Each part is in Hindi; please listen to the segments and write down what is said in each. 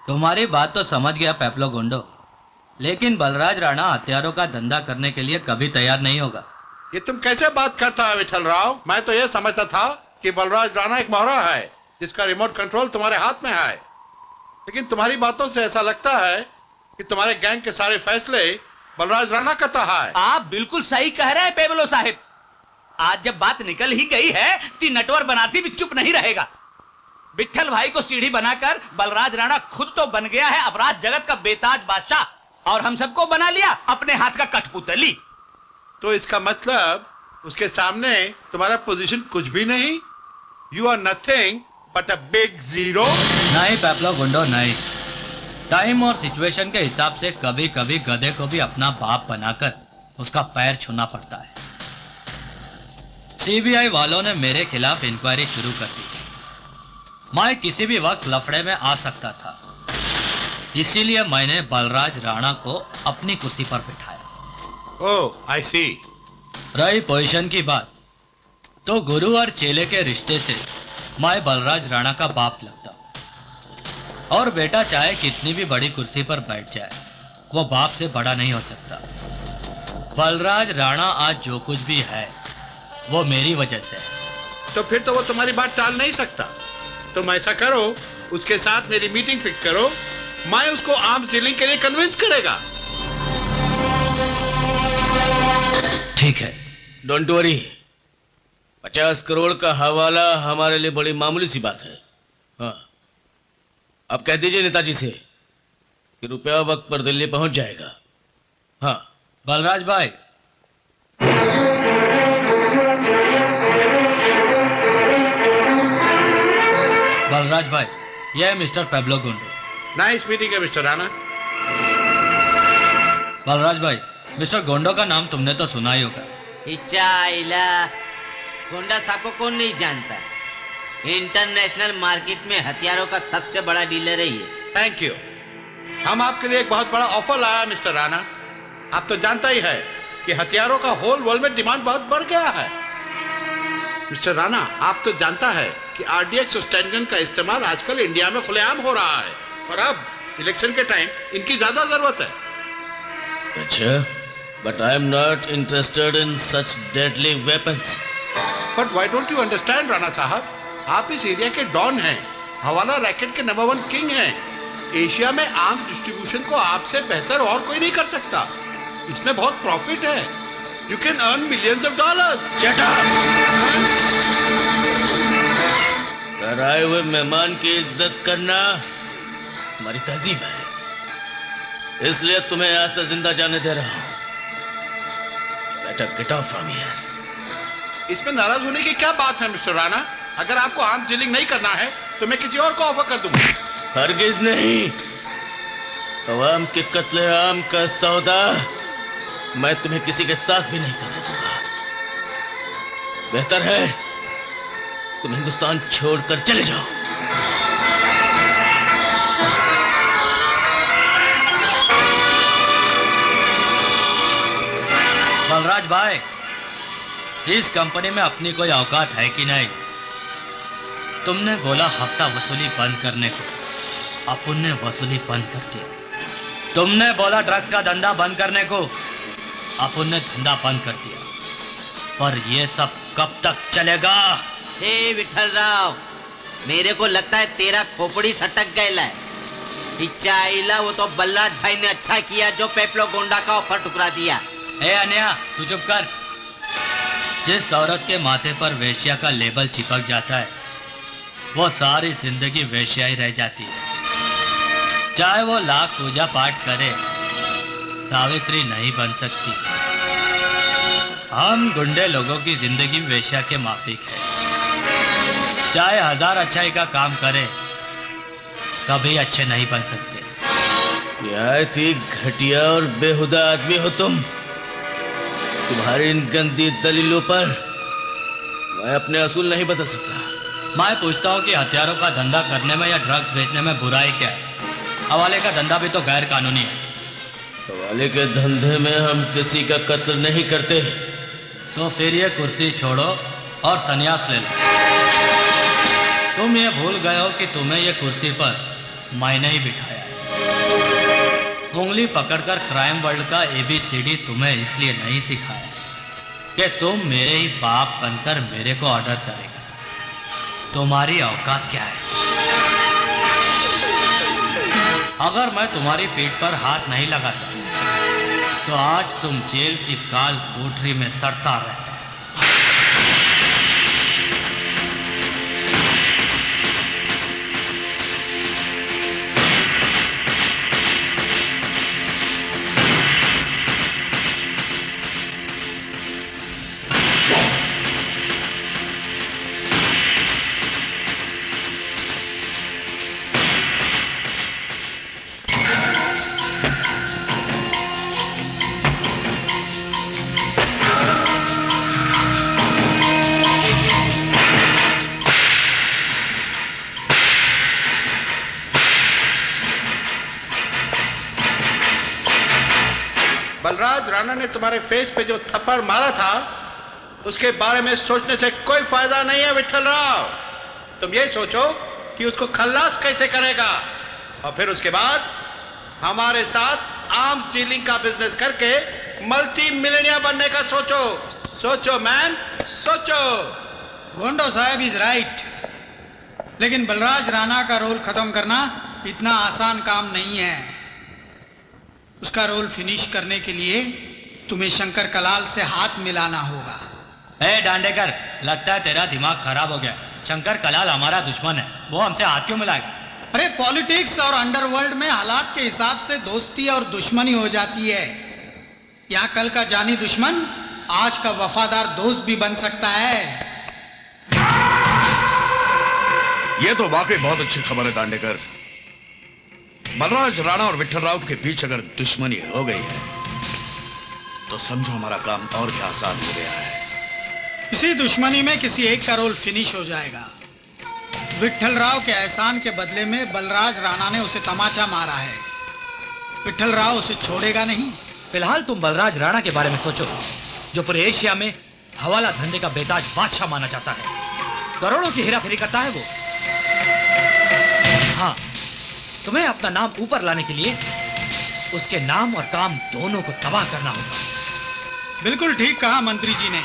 तुम्हारी बात तो समझ गया पेप्लो गुंडो, लेकिन बलराज राणा हथियारों का धंधा करने के लिए कभी तैयार नहीं होगा। ये तुम कैसे बात करता है विठल राव? मैं तो ये समझता था कि बलराज राणा एक मोहरा है जिसका रिमोट कंट्रोल तुम्हारे हाथ में है, लेकिन तुम्हारी बातों से ऐसा लगता है कि तुम्हारे गैंग के सारे फैसले बलराज राणा करता है। आप बिल्कुल सही कह रहे हैं पेबलो साहिब। आज जब बात निकल ही गई है तो नटवर बनारसी भी चुप नहीं रहेगा। विठल भाई को सीढ़ी बनाकर बलराज राणा खुद तो बन गया है अपराध जगत का बेताज बादशाह, और हम सबको बना लिया अपने हाथ का कठपुतली। तो इसका मतलब उसके सामने तुम्हारा पोजीशन कुछ भी नहीं। You are nothing but a big zero. नहीं पेप्लो गुंडो नहीं, टाइम और सिचुएशन के हिसाब से कभी कभी गधे को भी अपना बाप बनाकर उसका पैर छूना पड़ता है। सीबीआई वालों ने मेरे खिलाफ इंक्वायरी शुरू कर दी थी। मैं किसी भी वक्त लफड़े में आ सकता था, इसीलिए मैंने बलराज राणा को अपनी कुर्सी पर बिठाया। ओह आई सी। रही पोजीशन की बात, तो गुरु और चेले के रिश्ते से मैं बलराज राणा का बाप लगता हूं, और बेटा चाहे कितनी भी बड़ी कुर्सी पर बैठ जाए वो बाप से बड़ा नहीं हो सकता। बलराज राणा आज जो कुछ भी है वो मेरी वजह से है। तो फिर तो वो तुम्हारी बात टाल नहीं सकता। तुम ऐसा करो, उसके साथ मेरी मीटिंग फिक्स करो, मैं उसको आर्म्स डीलिंग के लिए कन्विंस करेगा। ठीक है। डोंट वरी, 50 करोड़ का हवाला हमारे लिए बड़ी मामूली सी बात है। हाँ, आप कह दीजिए नेताजी से कि रुपया वक्त पर दिल्ली पहुंच जाएगा। हाँ बलराज भाई, बलराज भाई, यह है मिस्टर पेब्लो गुंडो। नाइस मीटिंग है मिस्टर राणा। बलराज भाई, मिस्टर गोंडो का नाम तुमने तो सुना ही होगा। गोंडा साहब को कौन नहीं जानता? इंटरनेशनल मार्केट में हथियारों का सबसे बड़ा डीलर है ये। Thank you. हम आपके लिए एक बहुत बड़ा ऑफर लाया है मिस्टर राणा। आप तो जानता ही है कि हथियारों का होल वर्ल्ड में डिमांड बहुत बढ़ गया है। मिस्टर राणा, आप तो जानता है कि आरडीएक्स और स्टैंडगन का इस्तेमाल आजकल इंडिया में खुलेआम हो रहा है, और अब इलेक्शन के टाइम इनकी ज्यादा जरूरत है। अच्छा, but I am not interested in such deadly weapons. But why don't you understand Rana साहब, आप इस एरिया के डॉन हैं, हवाला रैकेट के नंबर 1 किंग हैं। एशिया में आर्म्स डिस्ट्रीब्यूशन को आपसे बेहतर और कोई नहीं कर सकता। इसमें बहुत प्रॉफिट है। You can earn millions of dollars. घर आए हुए मेहमान की इज्जत करना हमारी तहजीब है, इसलिए तुम्हें यहाँ से जिंदा जाने दे रहा हूँ। बेटा गेट आउट फ्रॉम हियर। इसमें नाराज होने की क्या बात है मिस्टर राणा? अगर आपको आर्म्स डीलिंग नहीं करना है तो मैं किसी और को ऑफर कर दूंगा। हरगिज नहीं। अवाम के कत्ले आम का सौदा मैं तुम्हें किसी के साथ भी नहीं करने दूंगा। बेहतर है तुम हिंदुस्तान छोड़कर चले जाओ। बलराज भाई, इस कंपनी में अपनी कोई औकात है कि नहीं? तुमने बोला हफ्ता वसूली बंद करने को, अपन ने वसूली बंद कर दी। तुमने बोला ड्रग्स का धंधा बंद करने को, अपन ने धंधा बंद कर दिया। पर ये सब कब तक चलेगा? हे विठल राव, मेरे को लगता है तेरा खोपड़ी सटक गया है। पिचाईला, वो तो बलराज भाई ने अच्छा किया जो पेप्लो गोंडा का ऑफर ठुकरा दिया। ए अन्या, तू चुप कर। जिस औरत के माथे पर वेश्या का लेबल चिपक जाता है वो सारी जिंदगी वेश्या ही रह जाती है। चाहे वो लाख पूजा पाठ करे, सावित्री नहीं बन सकती। हम गुंडे लोगों की जिंदगी वेश्या के माफिक है। चाहे 1000 अच्छाई का काम करे, कभी अच्छे नहीं बन सकते। निहायत ही घटिया और बेहुदा आदमी हो तुम। तुम्हारी इन गंदी दलीलों पर मैं अपने असूल नहीं बदल सकता। मैं पूछता हूँ कि हथियारों का धंधा करने में या ड्रग्स बेचने में बुराई क्या है? हवाले का धंधा भी तो गैर कानूनी है। हवाले के धंधे में हम किसी का कत्ल नहीं करते। तो फिर ये कुर्सी छोड़ो और संन्यास ले लो। तुम ये भूल गए हो कि तुम्हें ये कुर्सी पर मैंने ही बिठाया है। उंगली पकड़कर क्राइम वर्ल्ड का ABCD तुम्हें इसलिए नहीं सिखाया कि तुम मेरे ही बाप बनकर मेरे को ऑर्डर करेगा। तुम्हारी औकात क्या है? अगर मैं तुम्हारी पीठ पर हाथ नहीं लगाता तो आज तुम जेल की काल कोठरी में सड़ता रहता। बलराज राणा ने तुम्हारे फेस पे जो थप्पड़ मारा था उसके बारे में सोचने से कोई फायदा नहीं है विठल राव। तुम ये सोचो कि उसको खल्लास कैसे करेगा और फिर उसके बाद हमारे साथ आर्म्स डीलिंग का बिजनेस करके मल्टी मिलियनियर बनने का सोचो। सोचो मैन, सोचो। गोंडो साहब इज राइट, लेकिन बलराज राणा का रोल खत्म करना इतना आसान काम नहीं है। उसका रोल फिनिश करने के लिए तुम्हें शंकर कलाल से हाथ मिलाना होगा। ए डांडेकर, लगता है तेरा दिमाग खराब हो गया। शंकर कलाल हमारा दुश्मन है, वो हमसे हाथ क्यों मिलाएगा? अरे पॉलिटिक्स और अंडरवर्ल्ड में हालात के हिसाब से दोस्ती और दुश्मनी हो जाती है। यहाँ कल का जानी दुश्मन आज का वफादार दोस्त भी बन सकता है। यह तो वाकई बहुत अच्छी खबर है दांडेकर। बलराज राणा और विठल राव के बीच अगर दुश्मनी हो गई है तो समझो हमारा काम और भी आसान हो गया है। इसी दुश्मनी में किसी एक का रोल फिनिश हो जाएगा। विठल राव के एहसान के बदले में बलराज राणा ने उसे तमाचा मारा है। विठल राव उसे छोड़ेगा नहीं। फिलहाल तुम बलराज राणा के बारे में सोचो, जो पूरे एशिया में हवाला धंधे का बेताज बादशाह माना जाता है। करोड़ों की हेराफेरी करता है वो। हाँ, तुम्हें अपना नाम ऊपर लाने के लिए उसके नाम और काम दोनों को तबाह करना होगा। बिल्कुल ठीक कहा मंत्री जी ने।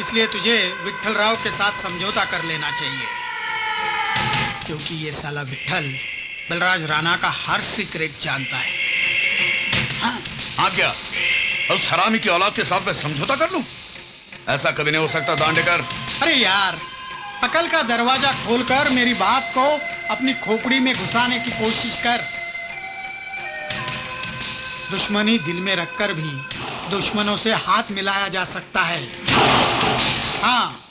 इसलिए तुझे विठल राव के साथ समझौता कर लेना चाहिए, क्योंकि ये साला विठल बलराज राणा का हर सीक्रेट जानता है। हाँ क्या उस हरामी की औलाद के साथ मैं समझौता कर लूं? ऐसा कभी नहीं हो सकता दांडेकर। अरे यार, अकल का दरवाजा खोलकर मेरी बात को अपनी खोपड़ी में घुसाने की कोशिश कर। दुश्मनी दिल में रखकर भी दुश्मनों से हाथ मिलाया जा सकता है। हाँ,